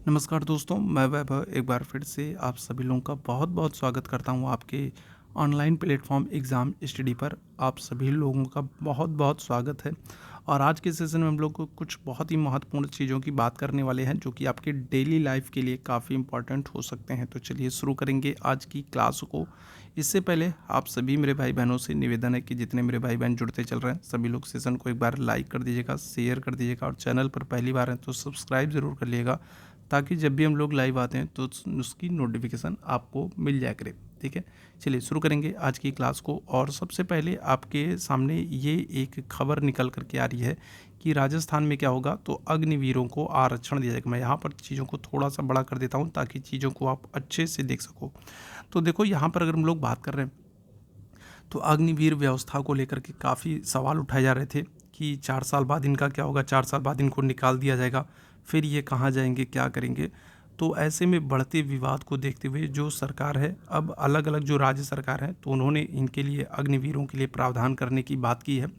नमस्कार दोस्तों, मैं वैभव एक बार फिर से आप सभी लोगों का बहुत बहुत स्वागत करता हूं आपके ऑनलाइन प्लेटफॉर्म एग्ज़ाम स्टडी पर। आप सभी लोगों का बहुत बहुत स्वागत है। और आज के सेशन में हम लोग को कुछ बहुत ही महत्वपूर्ण चीज़ों की बात करने वाले हैं जो कि आपके डेली लाइफ के लिए काफ़ी इम्पोर्टेंट हो सकते हैं। तो चलिए शुरू करेंगे आज की क्लास को। इससे पहले आप सभी मेरे भाई बहनों से निवेदन है कि जितने मेरे भाई बहन जुड़ते चल रहे हैं सभी लोग सेशन को एक बार लाइक कर दीजिएगा, शेयर कर दीजिएगा और चैनल पर पहली बार हैं तो सब्सक्राइब ज़रूर कर लिएगा, ताकि जब भी हम लोग लाइव आते हैं तो उसकी नोटिफिकेशन आपको मिल जाया करे। ठीक है, चलिए शुरू करेंगे आज की क्लास को। और सबसे पहले आपके सामने ये एक खबर निकल करके आ रही है कि राजस्थान में क्या होगा, तो अग्निवीरों को आरक्षण दिया जाएगा। मैं यहाँ पर चीज़ों को थोड़ा सा बड़ा कर देता हूँ ताकि चीज़ों को आप अच्छे से देख सको। तो देखो यहाँ पर अगर हम लोग बात कर रहे हैं तो अग्निवीर व्यवस्था को लेकर के काफ़ी सवाल उठाए जा रहे थे कि 4 साल बाद इनका क्या होगा, 4 साल बाद इनको निकाल दिया जाएगा, फिर ये कहाँ जाएंगे, क्या करेंगे। तो ऐसे में बढ़ते विवाद को देखते हुए जो सरकार है, अब अलग अलग जो राज्य सरकार है, तो उन्होंने इनके लिए अग्निवीरों के लिए प्रावधान करने की बात की है।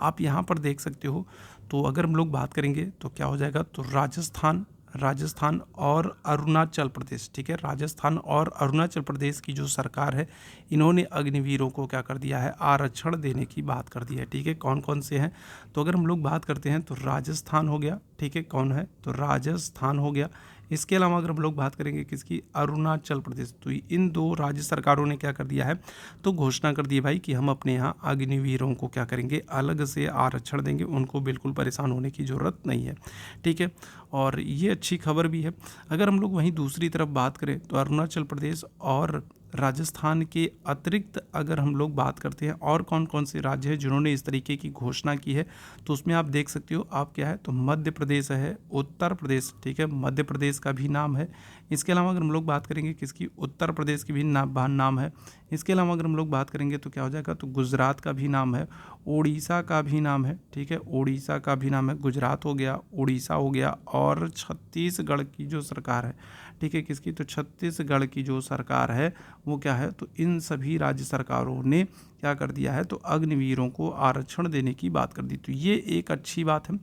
आप यहाँ पर देख सकते हो। तो अगर हम लोग बात करेंगे तो क्या हो जाएगा, तो राजस्थान राजस्थान और अरुणाचल प्रदेश, ठीक है, राजस्थान और अरुणाचल प्रदेश की जो सरकार है, इन्होंने अग्निवीरों को क्या कर दिया है, आरक्षण देने की बात कर दी है। ठीक है, कौन कौन से हैं, तो अगर हम लोग बात करते हैं तो राजस्थान हो गया, ठीक है, कौन है, तो राजस्थान हो गया। इसके अलावा अगर हम लोग बात करेंगे किसकी, अरुणाचल प्रदेश, तो इन दो राज्य सरकारों ने क्या कर दिया है, तो घोषणा कर दी है भाई कि हम अपने यहाँ अग्निवीरों को क्या करेंगे, अलग से आरक्षण देंगे, उनको बिल्कुल परेशान होने की ज़रूरत नहीं है। ठीक है, और ये अच्छी खबर भी है। अगर हम लोग वहीं दूसरी तरफ बात करें तो अरुणाचल प्रदेश और राजस्थान के अतिरिक्त अगर हम लोग बात करते हैं और कौन कौन से राज्य हैं जिन्होंने इस तरीके की घोषणा की है, तो उसमें आप देख सकते हो, आप क्या है, तो मध्य प्रदेश है, उत्तर प्रदेश, ठीक है, मध्य प्रदेश का भी नाम है। इसके अलावा अगर हम लोग बात करेंगे किसकी, उत्तर प्रदेश की भी नाम है। इसके अलावा अगर हम लोग बात करेंगे तो क्या हो जाएगा, तो गुजरात का भी नाम है, उड़ीसा का भी नाम है, ठीक है, उड़ीसा का भी नाम है, गुजरात हो गया, उड़ीसा हो गया, और छत्तीसगढ़ की जो सरकार है, ठीक है, किसकी, तो छत्तीसगढ़ की जो सरकार है वो क्या है, तो इन सभी राज्य सरकारों ने क्या कर दिया है, तो अग्निवीरों को आरक्षण देने की बात कर दी। तो ये एक अच्छी बात है,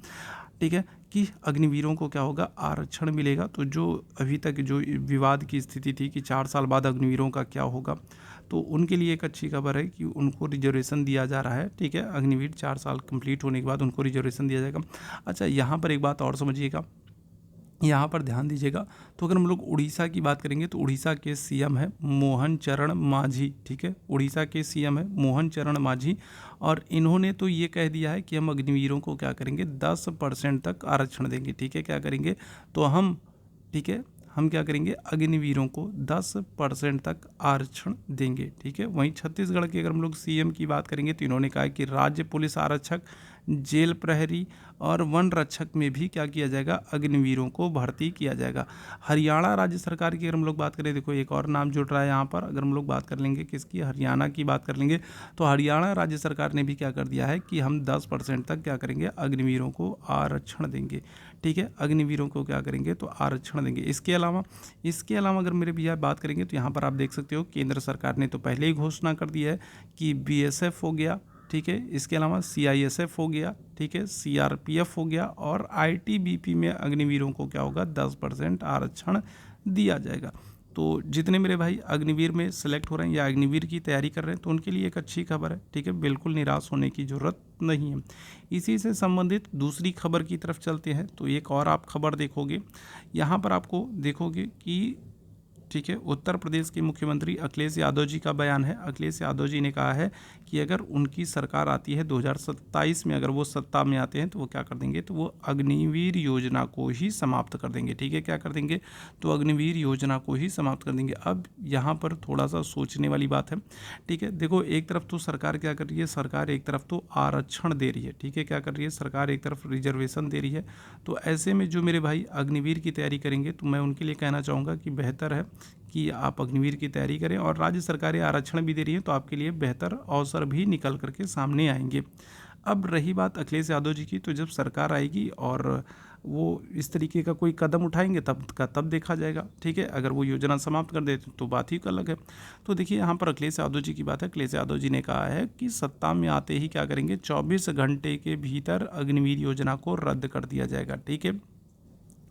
ठीक है, कि अग्निवीरों को क्या होगा, आरक्षण मिलेगा। तो जो अभी तक जो विवाद की स्थिति थी कि 4 साल बाद अग्निवीरों का क्या होगा, तो उनके लिए एक अच्छी खबर है कि उनको रिजर्वेशन दिया जा रहा है। ठीक है, अग्निवीर 4 साल कंप्लीट होने के बाद उनको रिजर्वेशन दिया जाएगा। अच्छा, यहाँ पर एक बात और समझिएगा, यहाँ पर ध्यान दीजिएगा। तो अगर हम लोग उड़ीसा की बात करेंगे तो उड़ीसा के सीएम है मोहन चरण मांझी, ठीक है, उड़ीसा के सीएम है मोहन चरण मांझी। और इन्होंने तो ये कह दिया है कि हम अग्निवीरों को क्या करेंगे, 10% तक आरक्षण देंगे। ठीक है, क्या करेंगे, तो हम, ठीक है, हम क्या करेंगे, अग्निवीरों को 10% तक आरक्षण देंगे। ठीक है, वहीं छत्तीसगढ़ के अगर हम लोग सीएम की बात करेंगे तो इन्होंने कहा कि राज्य पुलिस आरक्षक, जेल प्रहरी और वन रक्षक में भी क्या किया जाएगा, अग्निवीरों को भर्ती किया जाएगा। हरियाणा राज्य सरकार की अगर हम लोग बात करें, देखो एक और नाम जुड़ रहा है यहाँ पर, अगर हम लोग बात कर लेंगे किसकी, हरियाणा की बात कर लेंगे, तो हरियाणा राज्य सरकार ने भी क्या कर दिया है कि हम 10% तक क्या करेंगे, अग्निवीरों को आरक्षण देंगे। ठीक है, अग्निवीरों को क्या करेंगे, तो आरक्षण देंगे। इसके अलावा अगर मेरे भैया बात करेंगे तो यहाँ पर आप देख सकते हो केंद्र सरकार ने तो पहले ही घोषणा कर दी है कि बीएसएफ हो गया, ठीक है, इसके अलावा सीआईएसएफ हो गया, ठीक है, सीआरपीएफ हो गया, और आईटीबीपी में अग्निवीरों को क्या होगा, 10% आरक्षण दिया जाएगा। तो जितने मेरे भाई अग्निवीर में सेलेक्ट हो रहे हैं या अग्निवीर की तैयारी कर रहे हैं तो उनके लिए एक अच्छी खबर है। ठीक है, बिल्कुल निराश होने की ज़रूरत नहीं है। इसी से संबंधित दूसरी खबर की तरफ चलते हैं। तो एक और आप खबर देखोगे, यहाँ पर आपको देखोगे कि, ठीक है, उत्तर प्रदेश के मुख्यमंत्री अखिलेश यादव जी का बयान है। अखिलेश यादव जी ने कहा है कि अगर उनकी सरकार आती है 2027 में, अगर वो सत्ता में आते हैं तो वो क्या कर देंगे, तो वो अग्निवीर योजना को ही समाप्त कर देंगे। ठीक है, क्या कर देंगे, तो अग्निवीर योजना को ही समाप्त कर देंगे। अब यहाँ पर थोड़ा सा सोचने वाली बात है। ठीक है, देखो एक तरफ तो सरकार क्या कर रही है, सरकार एक तरफ तो आरक्षण दे रही है, ठीक है, क्या कर रही है सरकार, एक तरफ रिजर्वेशन दे रही है। तो ऐसे में जो मेरे भाई अग्निवीर की तैयारी करेंगे तो मैं उनके लिए कहना चाहूँगा कि बेहतर है कि आप अग्निवीर की तैयारी करें, और राज्य सरकारें आरक्षण भी दे रही हैं तो आपके लिए बेहतर अवसर भी निकल करके सामने आएंगे। अब रही बात अखिलेश यादव जी की, तो जब सरकार आएगी और वो इस तरीके का कोई कदम उठाएंगे तब देखा जाएगा। ठीक है, अगर वो योजना समाप्त कर देते तो बात ही अलग है। तो देखिए यहाँ पर अखिलेश यादव जी की बात है। अखिलेश यादव जी ने कहा है कि सत्ता में आते ही क्या करेंगे, 24 घंटे के भीतर अग्निवीर योजना को रद्द कर दिया जाएगा। ठीक है,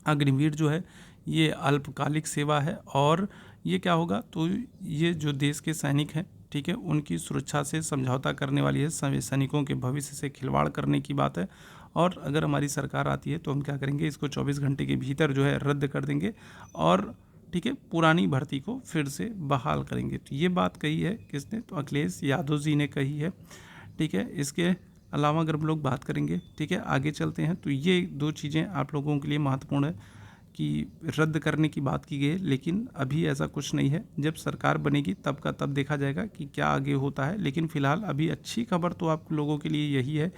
अग्निवीर जो है ये अल्पकालिक सेवा है और ये क्या होगा, तो ये जो देश के सैनिक हैं, ठीक है, उनकी सुरक्षा से समझौता करने वाली है, सैनिकों के भविष्य से खिलवाड़ करने की बात है। और अगर हमारी सरकार आती है तो हम क्या करेंगे, इसको 24 घंटे के भीतर जो है रद्द कर देंगे और ठीक है पुरानी भर्ती को फिर से बहाल करेंगे। तो ये बात कही है किसने, तो अखिलेश यादव जी ने कही है, ठीक है। इसके अलावा अगर हम लोग बात करेंगे, ठीक है, आगे चलते हैं, तो ये दो चीज़ें आप लोगों के लिए महत्वपूर्ण है कि रद्द करने की बात की गई है, लेकिन अभी ऐसा कुछ नहीं है। जब सरकार बनेगी तब का तब देखा जाएगा कि क्या आगे होता है। लेकिन फ़िलहाल अभी अच्छी खबर तो आप लोगों के लिए यही है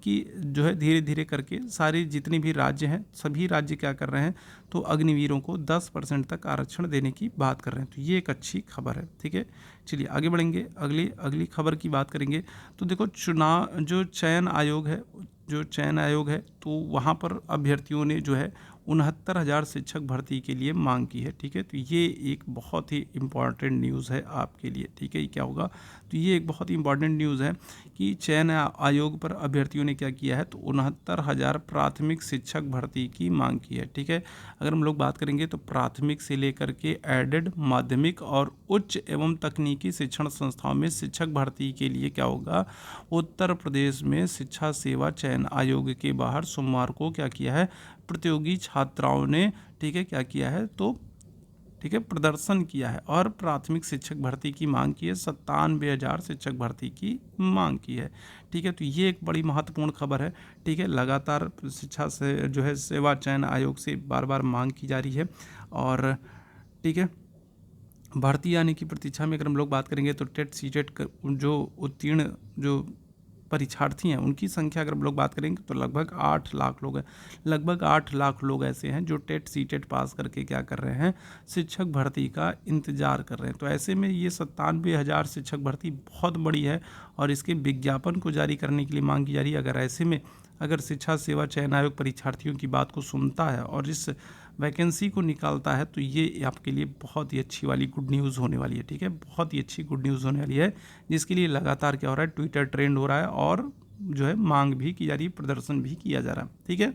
कि जो है धीरे धीरे करके सारे जितने भी राज्य हैं, सभी राज्य क्या कर रहे हैं, तो अग्निवीरों को 10% तक आरक्षण देने की बात कर रहे हैं। तो ये एक अच्छी खबर है, ठीक है। चलिए आगे बढ़ेंगे, अगली खबर की बात करेंगे। तो देखो चुनाव जो चयन आयोग है, तो वहाँ पर अभ्यर्थियों ने जो है 69,000 शिक्षक भर्ती के लिए मांग की है, ठीक है। तो ये एक बहुत ही इम्पॉर्टेंट न्यूज़ है आपके लिए, ठीक है। ये क्या होगा, तो ये एक बहुत ही इम्पॉर्टेंट न्यूज़ है कि चयन आयोग पर अभ्यर्थियों ने क्या किया है, तो 69,000 प्राथमिक शिक्षक भर्ती की मांग की है, ठीक है। अगर हम लोग बात करेंगे तो प्राथमिक से लेकर के एडेड, माध्यमिक और उच्च एवं तकनीकी शिक्षण संस्थाओं में शिक्षक भर्ती के लिए क्या होगा, उत्तर प्रदेश में शिक्षा सेवा चयन आयोग के बाहर सोमवार को क्या किया है, प्रतियोगी छात्राओं ने, ठीक है, क्या किया है, तो ठीक है प्रदर्शन किया है और प्राथमिक शिक्षक भर्ती की मांग की है, 97,000 शिक्षक भर्ती की मांग की है, ठीक है। तो ये एक बड़ी महत्वपूर्ण खबर है, ठीक है। लगातार शिक्षा से जो है सेवा चयन आयोग से बार बार मांग की जा रही है और ठीक है भर्ती आने की प्रतीक्षा में अगर हम लोग बात करेंगे तो टेट सीटेट जो उत्तीर्ण जो परीक्षार्थी हैं उनकी संख्या अगर हम लोग बात करेंगे तो लगभग 8 लाख लोग हैं। लगभग 8 लाख लोग ऐसे हैं जो टेट सीटेट पास करके क्या कर रहे हैं, शिक्षक भर्ती का इंतजार कर रहे हैं। तो ऐसे में ये 97,000 शिक्षक भर्ती बहुत बड़ी है और इसके विज्ञापन को जारी करने के लिए मांग की जा रही है। अगर ऐसे में अगर शिक्षा सेवा चयन आयोग परीक्षार्थियों की बात को सुनता है और इस वैकेंसी को निकालता है तो ये आपके लिए बहुत ही अच्छी वाली गुड न्यूज़ होने वाली है, ठीक है। बहुत ही अच्छी गुड न्यूज़ होने वाली है जिसके लिए लगातार क्या हो रहा है, ट्विटर ट्रेंड हो रहा है और जो है मांग भी की जा रही है, प्रदर्शन भी किया जा रहा है, ठीक है।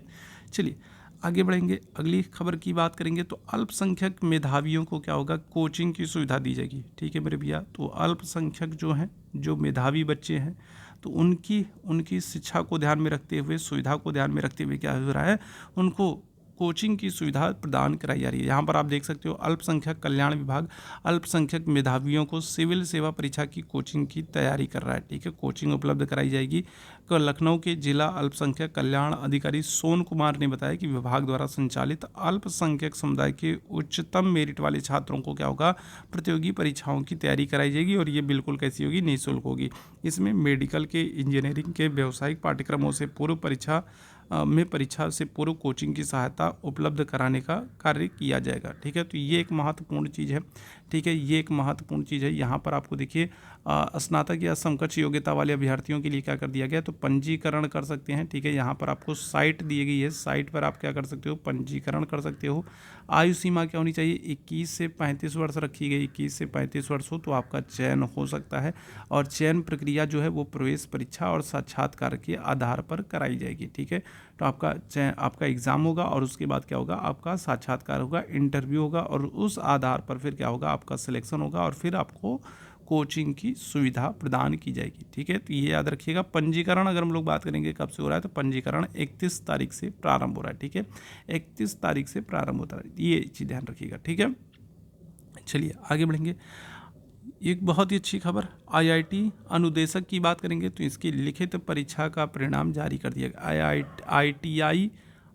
चलिए आगे बढ़ेंगे, अगली खबर की बात करेंगे तो अल्पसंख्यक मेधावियों को क्या होगा, कोचिंग की सुविधा दी जाएगी, ठीक है मेरे भैया। तो अल्पसंख्यक जो हैं, जो मेधावी बच्चे हैं, तो उनकी शिक्षा को ध्यान में रखते हुए, सुविधा को ध्यान में रखते हुए क्या हो रहा है, उनको कोचिंग की सुविधा प्रदान कराई जा रही है। यहाँ पर आप देख सकते हो अल्पसंख्यक कल्याण विभाग अल्पसंख्यक मेधावियों को सिविल सेवा परीक्षा की कोचिंग की तैयारी कर रहा है, ठीक है। कोचिंग उपलब्ध कराई जाएगी। लखनऊ के जिला अल्पसंख्यक कल्याण अधिकारी सोन कुमार ने बताया कि विभाग द्वारा संचालित अल्पसंख्यक समुदाय के उच्चतम मेरिट वाले छात्रों को क्या होगा, प्रतियोगी परीक्षाओं की तैयारी कराई जाएगी और ये बिल्कुल कैसी होगी, निःशुल्क होगी। इसमें मेडिकल के, इंजीनियरिंग के, व्यावसायिक पाठ्यक्रमों से परीक्षा से पूर्व कोचिंग की सहायता उपलब्ध कराने का कार्य किया जाएगा, ठीक है। तो ये एक महत्वपूर्ण चीज़ है, ठीक है, ये एक महत्वपूर्ण चीज़ है। यहाँ पर आपको देखिए स्नातक या समकक्ष योग्यता वाले अभ्यर्थियों के लिए क्या कर दिया गया, तो पंजीकरण कर सकते हैं, ठीक है। यहाँ पर आपको साइट दी गई है, साइट पर आप क्या कर सकते हो, पंजीकरण कर सकते हो। आयु सीमा क्या होनी चाहिए, 21 से 35 वर्ष रखी गई। 21 से 35 वर्ष हो तो आपका चयन हो सकता है और चयन प्रक्रिया जो है वो प्रवेश परीक्षा और साक्षात्कार के आधार पर कराई जाएगी, ठीक है। तो आपका एग्ज़ाम होगा और उसके बाद क्या होगा, आपका साक्षात्कार होगा, इंटरव्यू होगा और उस आधार पर फिर क्या होगा, आपका सिलेक्शन होगा और फिर आपको कोचिंग की सुविधा प्रदान की जाएगी, ठीक है। तो ये याद रखिएगा। पंजीकरण अगर हम लोग बात करेंगे कब से हो रहा है, तो पंजीकरण 31 तारीख से प्रारंभ हो रहा है, ठीक है। 31 तारीख से प्रारंभ होता है, ये चीज़ ध्यान रखिएगा, ठीक है। चलिए आगे बढ़ेंगे। एक बहुत ही अच्छी खबर, आईआईटी अनुदेशक की बात करेंगे तो इसकी लिखित परीक्षा का परिणाम जारी कर दिया गया।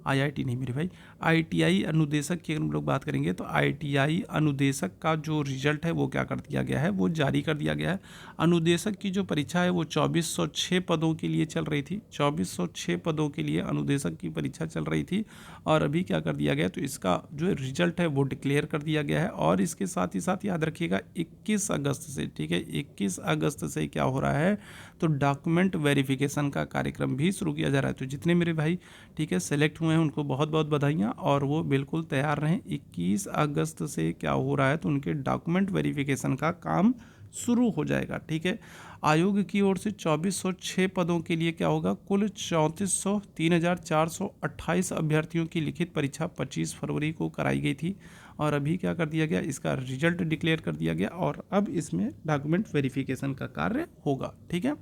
आईआईटी नहीं मेरे भाई, आईटीआई अनुदेशक की अगर हम लोग बात करेंगे तो आईटीआई अनुदेशक का जो रिजल्ट है वो क्या कर दिया गया है, वो जारी कर दिया गया है। अनुदेशक की जो परीक्षा है वो 2406 पदों के लिए चल रही थी। 2406 पदों के लिए अनुदेशक की परीक्षा चल रही थी और अभी क्या कर दिया गया, तो इसका जो रिजल्ट है वो डिक्लेयर कर दिया गया है। और इसके साथ ही साथ याद रखिएगा 21 अगस्त से, ठीक है, 21 अगस्त से क्या हो रहा है, तो डॉक्यूमेंट वेरिफिकेशन का कार्यक्रम भी शुरू किया जा रहा है। तो जितने मेरे भाई, ठीक है, सेलेक्ट हुए हैं उनको बहुत बहुत बधाइयाँ और वो बिल्कुल तैयार रहें। 21 अगस्त से क्या हो रहा है, तो उनके डॉक्यूमेंट वेरिफिकेशन का काम शुरू हो जाएगा। ठीक है, आयोग की ओर से 2406 पदों के लिए क्या होगा, कुल 3,428 अभ्यर्थियों की लिखित परीक्षा 25 फरवरी को कराई गई थी और अभी क्या कर दिया गया, इसका रिजल्ट डिक्लेयर कर दिया गया और अब इसमें डॉक्यूमेंट वेरिफिकेशन का कार्य होगा। ठीक है,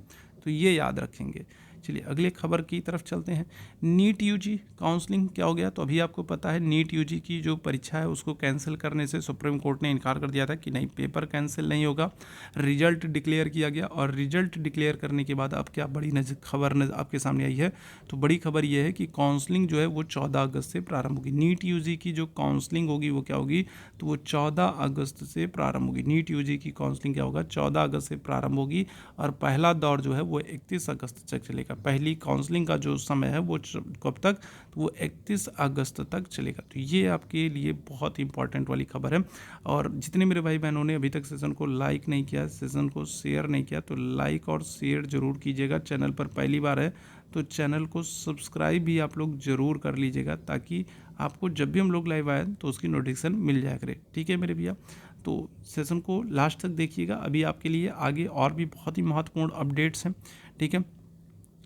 तो ये याद रखेंगे। चलिए अगले खबर की तरफ चलते हैं। नीट यूजी काउंसलिंग क्या हो गया, तो अभी आपको पता है नीट यूजी की जो परीक्षा है उसको कैंसिल करने से सुप्रीम कोर्ट ने इनकार कर दिया था कि नहीं, पेपर कैंसिल नहीं होगा। रिजल्ट डिक्लेयर किया गया और रिजल्ट डिक्लेयर करने के बाद अब क्या बड़ी खबर आपके सामने आई है, तो बड़ी खबर यह है कि काउंसलिंग जो है वो 14 अगस्त से प्रारंभ होगी। नीट यूजी की जो काउंसलिंग होगी वो क्या होगी, तो वो 14 अगस्त से प्रारंभ होगी। नीट यूजी की काउंसलिंग क्या होगा, 14 अगस्त से प्रारंभ होगी और पहला दौर जो है वो 31 अगस्त तक चलेगा। पहली काउंसलिंग का जो समय है वो कब तक, तो वो 31 अगस्त तक चलेगा। तो ये आपके लिए बहुत इंपॉर्टेंट वाली खबर है। और जितने मेरे भाई बहनों ने अभी तक सेशन को लाइक नहीं किया, सेशन को शेयर नहीं किया, तो लाइक और शेयर जरूर कीजिएगा। चैनल पर पहली बार है तो चैनल को सब्सक्राइब भी आप लोग जरूर कर लीजिएगा ताकि आपको जब भी हम लोग लाइव आए तो उसकी नोटिफिकेशन मिल जाया करे। ठीक है मेरे भैया, तो सेशन को लास्ट तक देखिएगा, अभी आपके लिए आगे और भी बहुत ही महत्वपूर्ण अपडेट्स हैं। ठीक है,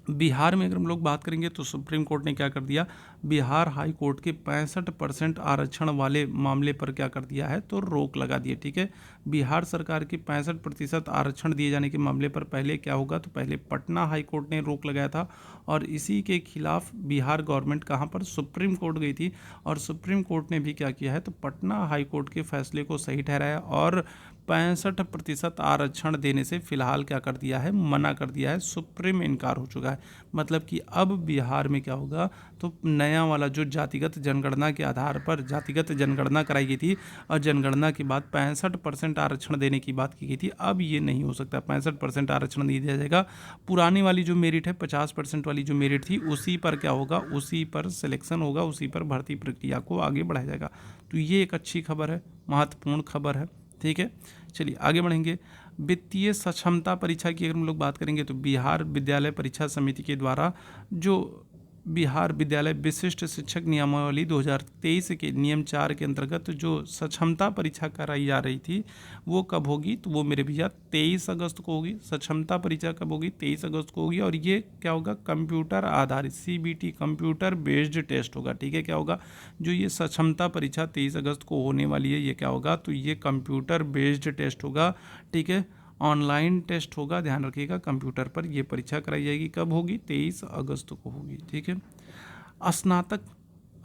बिहार में अगर हम लोग बात करेंगे तो सुप्रीम कोर्ट ने क्या कर दिया, बिहार हाई कोर्ट के 65% आरक्षण वाले मामले पर क्या कर दिया है, तो रोक लगा दी है। ठीक है, बिहार सरकार के 65% आरक्षण दिए जाने के मामले पर पहले क्या होगा, तो पहले पटना हाई कोर्ट ने रोक लगाया था और इसी के खिलाफ बिहार गवर्नमेंट कहाँ पर, सुप्रीम कोर्ट गई थी और सुप्रीम कोर्ट ने भी क्या किया है, तो पटना हाई कोर्ट के फैसले को सही ठहराया और 65% आरक्षण देने से फिलहाल क्या कर दिया है, मना कर दिया है, सुप्रीम इनकार हो चुका है। मतलब कि अब बिहार में क्या होगा, तो नया वाला जो जातिगत जनगणना के आधार पर जातिगत जनगणना कराई गई थी और जनगणना के बाद 65% आरक्षण देने की बात की गई थी, अब ये नहीं हो सकता, 65% आरक्षण नहीं दिया जाएगा। पुरानी वाली जो मेरिट है 50% वाली जो मेरिट थी उसी पर क्या होगा, उसी पर सिलेक्शन होगा, उसी पर भर्ती प्रक्रिया को आगे बढ़ाया जाएगा। तो ये एक अच्छी खबर है, महत्वपूर्ण खबर है। ठीक है, चलिए आगे बढ़ेंगे। वित्तीय सक्षमता परीक्षा की अगर हम लोग बात करेंगे तो बिहार विद्यालय परीक्षा समिति के द्वारा जो बिहार विद्यालय विशिष्ट शिक्षक नियमावली 2023 के नियम 4 के अंतर्गत जो सक्षमता परीक्षा कराई जा रही थी वो कब होगी, तो वो मेरे भैया 23 अगस्त को होगी। सक्षमता परीक्षा कब होगी, 23 अगस्त को होगी और ये क्या होगा, कंप्यूटर आधारित CBT कंप्यूटर बेस्ड टेस्ट होगा। ठीक है, क्या होगा, जो ये सक्षमता परीक्षा 23 अगस्त को होने वाली है ये क्या होगा, तो ये कंप्यूटर बेस्ड टेस्ट होगा। ठीक है, ऑनलाइन टेस्ट होगा, ध्यान रखिएगा, कंप्यूटर पर ये परीक्षा कराई जाएगी। कब होगी, 23 अगस्त को होगी। ठीक है,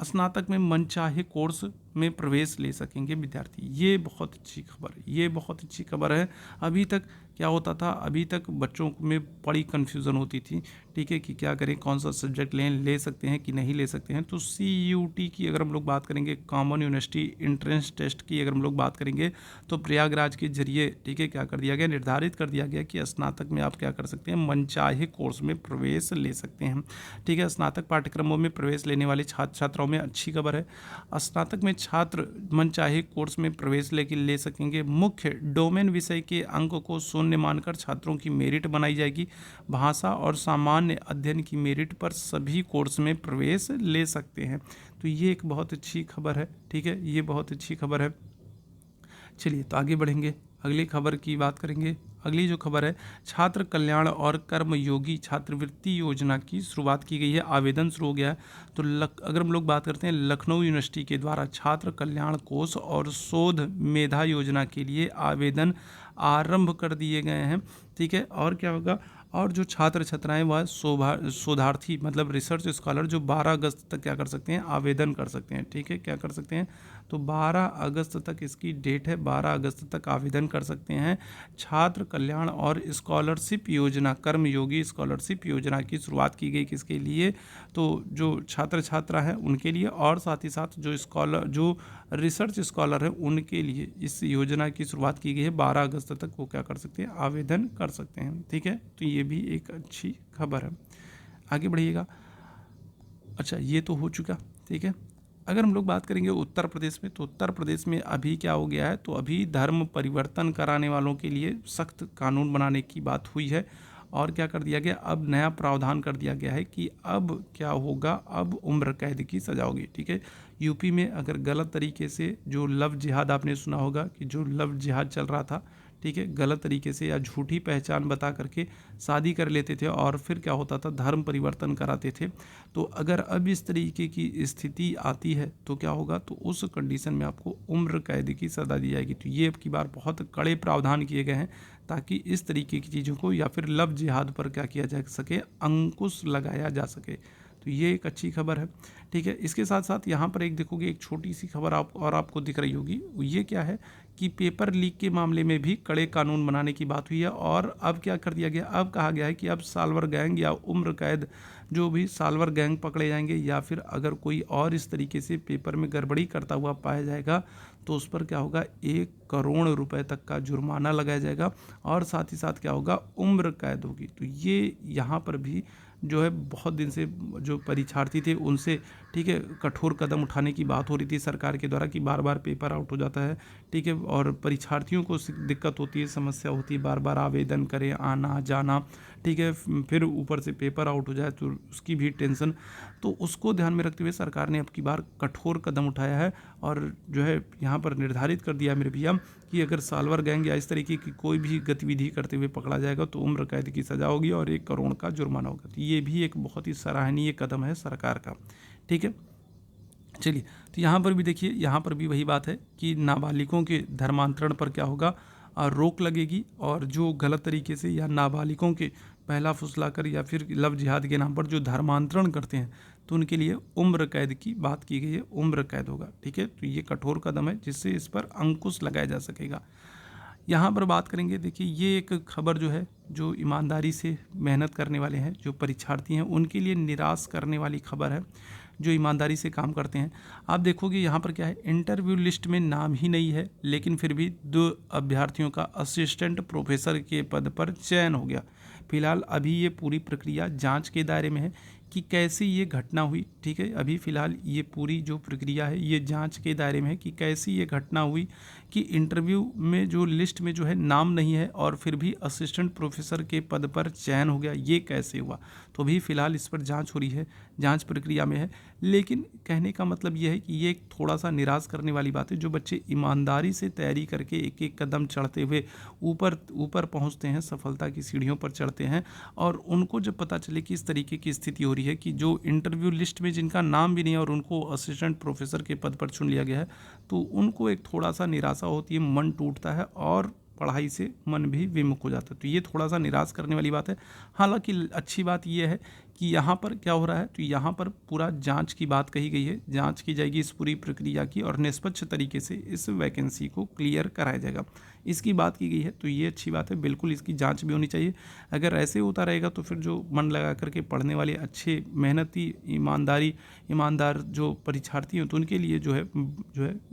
स्नातक में मनचाहे कोर्स में प्रवेश ले सकेंगे विद्यार्थी, ये बहुत अच्छी खबर है, ये बहुत अच्छी खबर है। अभी तक क्या होता था, अभी तक बच्चों में बड़ी कन्फ्यूज़न होती थी। ठीक है, कि क्या करें, कौन सा सब्जेक्ट ले सकते हैं कि नहीं ले सकते हैं। तो CUT की अगर हम लोग बात करेंगे, कॉमन यूनिवर्सिटी एंट्रेंस टेस्ट की अगर हम लोग बात करेंगे तो प्रयागराज के जरिए ठीक है क्या कर दिया गया, निर्धारित कर दिया गया कि स्नातक में आप क्या कर सकते हैं, मनचाहे कोर्स में प्रवेश ले सकते हैं। ठीक है, स्नातक पाठ्यक्रमों में प्रवेश लेने वाले छात्र छात्राओं में अच्छी खबर है। स्नातक में छात्र मनचाहे कोर्स में प्रवेश ले सकेंगे। मुख्य डोमेन विषय के अंक को शून्य मानकर छात्रों की मेरिट बनाई जाएगी। भाषा और सामान्य अध्ययन की मेरिट पर सभी कोर्स में प्रवेश ले सकते हैं। तो ये एक बहुत अच्छी खबर है। ठीक है, ये बहुत अच्छी खबर है। चलिए तो आगे बढ़ेंगे, अगली खबर की बात करेंगे। अगली जो खबर है, छात्र कल्याण और कर्मयोगी छात्रवृत्ति योजना की शुरुआत की गई है, आवेदन शुरू हो गया है। तो अगर हम लोग बात करते हैं, लखनऊ यूनिवर्सिटी के द्वारा छात्र कल्याण कोष और शोध मेधा योजना के लिए आवेदन आरंभ कर दिए गए हैं। ठीक है, और क्या होगा, और जो छात्र छात्राएं वह शोधार्थी मतलब रिसर्च स्कॉलर जो 12 अगस्त तक क्या कर सकते हैं, आवेदन कर सकते हैं। ठीक है, क्या कर सकते हैं, तो 12 अगस्त तक इसकी डेट है, 12 अगस्त तक आवेदन कर सकते हैं। छात्र कल्याण और स्कॉलरशिप योजना, कर्मयोगी स्कॉलरशिप योजना की शुरुआत की गई किसके लिए, तो जो छात्र छात्रा हैं उनके लिए और साथ ही साथ जो रिसर्च स्कॉलर है उनके लिए इस योजना की शुरुआत की गई है। 12 अगस्त तक वो क्या कर सकते हैं, आवेदन कर सकते हैं। ठीक है, तो ये भी एक अच्छी खबर है। आगे बढ़िएगा। अच्छा, ये तो हो चुका। ठीक है, अगर हम लोग बात करेंगे उत्तर प्रदेश में, तो उत्तर प्रदेश में अभी क्या हो गया है, तो अभी धर्म परिवर्तन कराने वालों के लिए सख्त कानून बनाने की बात हुई है और क्या कर दिया गया, अब नया प्रावधान कर दिया गया है कि अब क्या होगा, अब उम्र कैद की सजा होगी। ठीक है, यूपी में अगर गलत तरीके से जो लव जिहाद आपने सुना होगा कि जो लव जिहाद चल रहा था, ठीक है, गलत तरीके से या झूठी पहचान बता करके शादी कर लेते थे और फिर क्या होता था, धर्म परिवर्तन कराते थे। तो अगर अब इस तरीके की स्थिति आती है तो क्या होगा, तो उस कंडीशन में आपको उम्र कैद की सज़ा दी जाएगी। तो ये अब की बार बहुत कड़े प्रावधान किए गए हैं ताकि इस तरीके की चीज़ों को या फिर लव जिहाद पर क्या किया जा सके, अंकुश लगाया जा सके। तो ये एक अच्छी खबर है, ठीक है। इसके साथ साथ यहाँ पर एक देखोगे, एक छोटी सी खबर आपको दिख रही होगी, ये क्या है कि पेपर लीक के मामले में भी कड़े कानून बनाने की बात हुई है। और अब क्या कर दिया गया, अब कहा गया है कि अब साल्वर गैंग या उम्र कैद, जो भी साल्वर गैंग पकड़े जाएंगे या फिर अगर कोई और इस तरीके से पेपर में गड़बड़ी करता हुआ पाया जाएगा तो उस पर क्या होगा, 1 करोड़ रुपए तक का जुर्माना लगाया जाएगा और साथ ही साथ क्या होगा, उम्र कैद होगी। तो ये यहाँ पर भी जो है बहुत दिन से जो परीक्षार्थी थे उनसे, ठीक है, कठोर कदम उठाने की बात हो रही थी सरकार के द्वारा कि बार बार पेपर आउट हो जाता है, ठीक है, और परीक्षार्थियों को दिक्कत होती है, समस्या होती है, बार बार आवेदन करें, आना जाना, ठीक है, फिर ऊपर से पेपर आउट हो जाए तो उसकी भी टेंशन। तो उसको ध्यान में रखते हुए सरकार ने अब की बार कठोर कदम उठाया है और जो है यहाँ पर निर्धारित कर दिया मेरे भैया कि अगर साल्वर गैंग या इस तरीके की कोई भी गतिविधि करते हुए पकड़ा जाएगा तो उम्र कैद की सज़ा होगी और 1 करोड़ का जुर्माना होगा। तो ये भी एक बहुत ही सराहनीय कदम है सरकार का, ठीक है। चलिए, तो यहाँ पर भी देखिए, यहाँ पर भी वही बात है कि नाबालिगों के धर्मांतरण पर क्या होगा, रोक लगेगी और जो गलत तरीके से या नाबालिगों के पहला फुसलाकर या फिर लव जिहाद के नाम पर जो धर्मांतरण करते हैं तो उनके लिए उम्र कैद की बात की गई है, उम्र कैद होगा, ठीक है। तो ये कठोर कदम है जिससे इस पर अंकुश लगाया जा सकेगा। यहाँ पर बात करेंगे, देखिए ये एक खबर जो है, जो ईमानदारी से मेहनत करने वाले हैं, जो परीक्षार्थी हैं, उनके लिए निराश करने वाली खबर है, जो ईमानदारी से काम करते हैं। आप देखोगे यहाँ पर क्या है, इंटरव्यू लिस्ट में नाम ही नहीं है लेकिन फिर भी 2 अभ्यर्थियों का असिस्टेंट प्रोफेसर के पद पर चयन हो गया। फिलहाल अभी ये पूरी प्रक्रिया जांच के दायरे में है कि कैसे ये घटना हुई, ठीक है। अभी फ़िलहाल ये पूरी जो प्रक्रिया है ये जांच के दायरे में है कि कैसी ये घटना हुई कि इंटरव्यू में जो लिस्ट में जो है नाम नहीं है और फिर भी असिस्टेंट प्रोफेसर के पद पर चयन हो गया, ये कैसे हुआ। तो अभी फ़िलहाल इस पर जांच हो रही है, जांच प्रक्रिया में है। लेकिन कहने का मतलब ये है कि ये एक थोड़ा सा निराश करने वाली बात है। जो बच्चे ईमानदारी से तैयारी करके एक एक कदम चढ़ते हुए ऊपर ऊपर पहुँचते हैं, सफलता की सीढ़ियों पर चढ़ते हैं, और उनको जब पता चले कि इस तरीके की स्थिति हो रही है कि जो इंटरव्यू लिस्ट में जिनका नाम भी नहीं है और उनको असिस्टेंट प्रोफेसर के पद पर चुन लिया गया है, तो उनको एक थोड़ा सा निराशा होती है, मन टूटता है और पढ़ाई से मन भी विमुख हो जाता है। तो ये थोड़ा सा निराश करने वाली बात है। हालांकि अच्छी बात ये है कि यहाँ पर क्या हो रहा है, तो यहाँ पर पूरा जांच की बात कही गई है, जांच की जाएगी इस पूरी प्रक्रिया की और निष्पक्ष तरीके से इस वैकेंसी को क्लियर कराया जाएगा, इसकी बात की गई है। तो ये अच्छी बात है, बिल्कुल इसकी जांच भी होनी चाहिए। अगर ऐसे होता रहेगा तो फिर जो मन लगा करके पढ़ने वाले अच्छे मेहनती ईमानदार जो परीक्षार्थी हैं तो उनके लिए जो है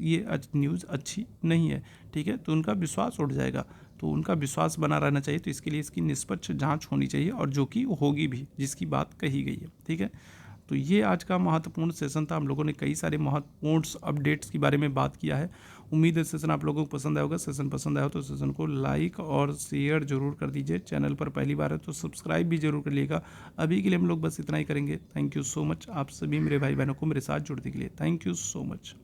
ये न्यूज़ अच्छी नहीं है, ठीक है। तो उनका विश्वास उठ जाएगा, तो उनका विश्वास बना रहना चाहिए। तो इसके लिए इसकी निष्पक्ष जांच होनी चाहिए और जो कि होगी भी, जिसकी बात कही गई है, ठीक है। तो ये आज का महत्वपूर्ण सेशन था। हम लोगों ने कई सारे महत्वपूर्ण अपडेट्स के बारे में बात किया है। उम्मीद है सेशन आप लोगों को पसंद आया होगा। सेशन पसंद आया हो तो सेशन को लाइक और शेयर जरूर कर दीजिए। चैनल पर पहली बार है तो सब्सक्राइब भी जरूर कर लीजिएगा। अभी के लिए हम लोग बस इतना ही करेंगे। थैंक यू सो मच, आप सभी मेरे भाई बहनों को मेरे साथ जुड़ने के लिए। Thank you so much.